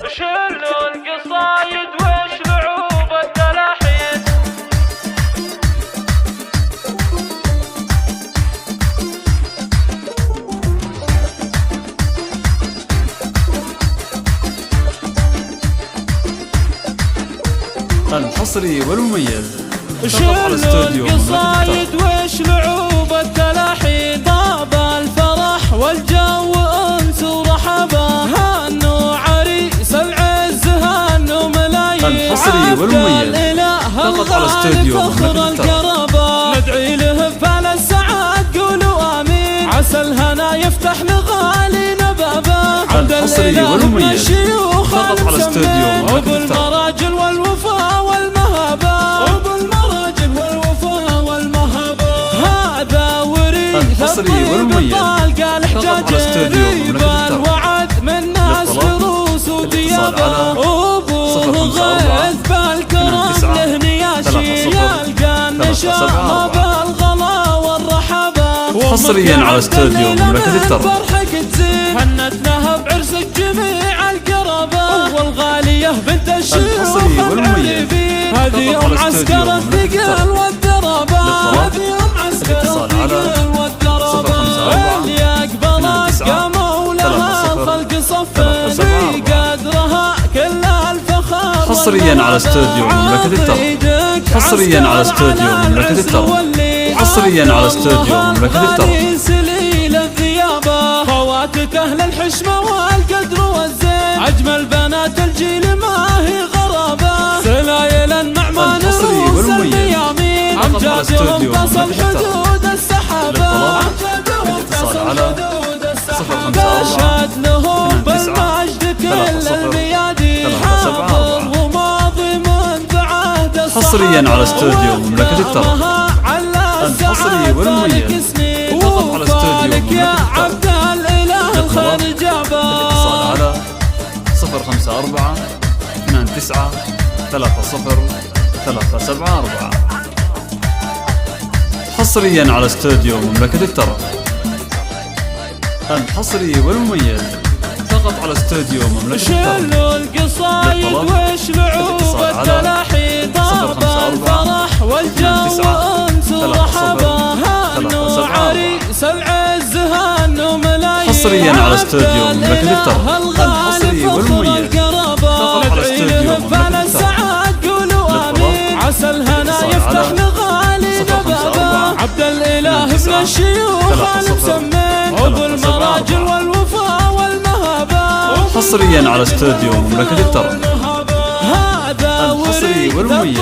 شلوا القصايد واشلعوا بالتلاحين. الحصري والمميز شلوا القصايد واشلعوا بالتلاحين. طاب الفرح والجو انس ورحبه، هانوا عريس العز هانوا ملايين. الحصري والمميز فقط على استوديو فخر القرابه، ندعي له بفال السعاد قولوا امين. عسى الهنا يفتح لغالينا بابه. الحصري والمميز فقط على استوديو وبالمراجل والوفاء والمهابه. الحصري والمميز فقط على استوديو الوعد من ناس فروس وديابه. ابوه غيث بالكرم له نياشي، يلقى النشامه بالغلا والرحابه. حصريا على استوديو مملكة الترف. فرحك تزين هنت لها بعرسك جميع القرابه. والغاليه بنت الشيوخ العريبين، هذه ام عسكر الثقل والدرابه. هذه ام عسكر الثقل والدرابه. اللي يقبلك يا مولاها الخلق صفن بقدرها كل الفخر. حصريا على استوديو مملكة الترف. حصريا على استوديو مملكة الترف. حصريا على استوديو مملكة الترف. سليل الثيابه، خواتك اهل الحشمه والقدر والزين. اجمل بنات الجيل ما هي غرابه. سلايل النعمان رؤوس الميامين، امجادهم تصل حدود السحابه. امجادهم تصل حدود السحابه. تشهد لهم بالمجد كل الميادين. حاضر وماضي منذ عهد الصحابه. حصريا على استوديو مملكة الترف. الحصري والمميز فقط على استوديو يا عبد الاله الخير جابه. اتصال على 054 29 30 374. حصريا على استوديو مملكة الترف. الحصري والمميز فقط على استوديو مملكة الترف. شلوا القصايد واشلعوا بالتلاحين. طاب الفرح والجو انس ورحبه، هانوا عريس العز هانوا ملايين. حصريا على استوديو مملكة الترف. الحصري والمميز فقط على استوديو مملكة الترف. قولوا امين. عسى الهنا يفتح لغالينا بابه. عبد الاله ابن الشيوخ المسمين، وبالمراجل والوفاء والمهابه. حصريا على استوديو مملكة الترف. هذا الحصري والمميز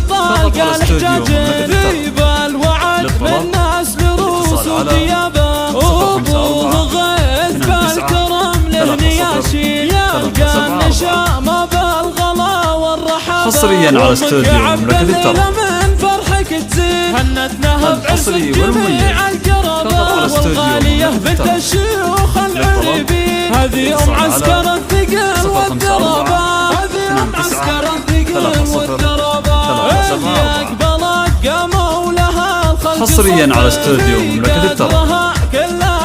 فقط على استوديو مملكة الترف. الوعد من ناس لروس وديابه. ابوه غيث بالكرم له نياشي، يلقى النشامه بالغلا والرحابه. حصريا على استوديو مملكة الترف. من فرحك تزين هنت لها الحصري والمميز فقط على استوديو والغاليه مملكة بنت الترف. الشيوخ العريبين، هذه ام عسكر الثقل والدرابه. هذه ام عسكر الثقل والدرابه. اللي يقبلك يا مولاها الخلق. حصريا على استوديو مملكة الترف.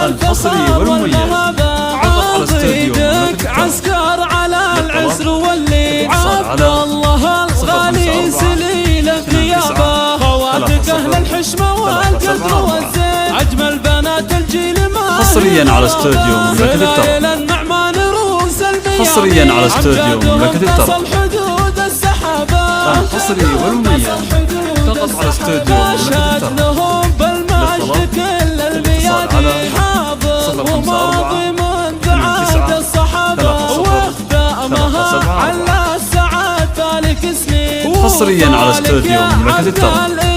الحصري والمميز فقط على استوديو مملكة الترف. عسكر على العسر واللي عبد الله الغالي سليل الثيابه. خواتك اهل الحشمه والقدر والزين. اجمل بنات الجيل ما. حصريا على استوديو مملكة الترف. حصريا على استوديو مملكة الترف. حدود السحابه. الحصري والمميز فقط على استوديو مملكة الترف. لهم بالمجد كل الميادين. حاضر وماضي منذ عهد الصحابه. واختامها على السعاد فالك سنين. حصريا على استوديو مملكة الترف.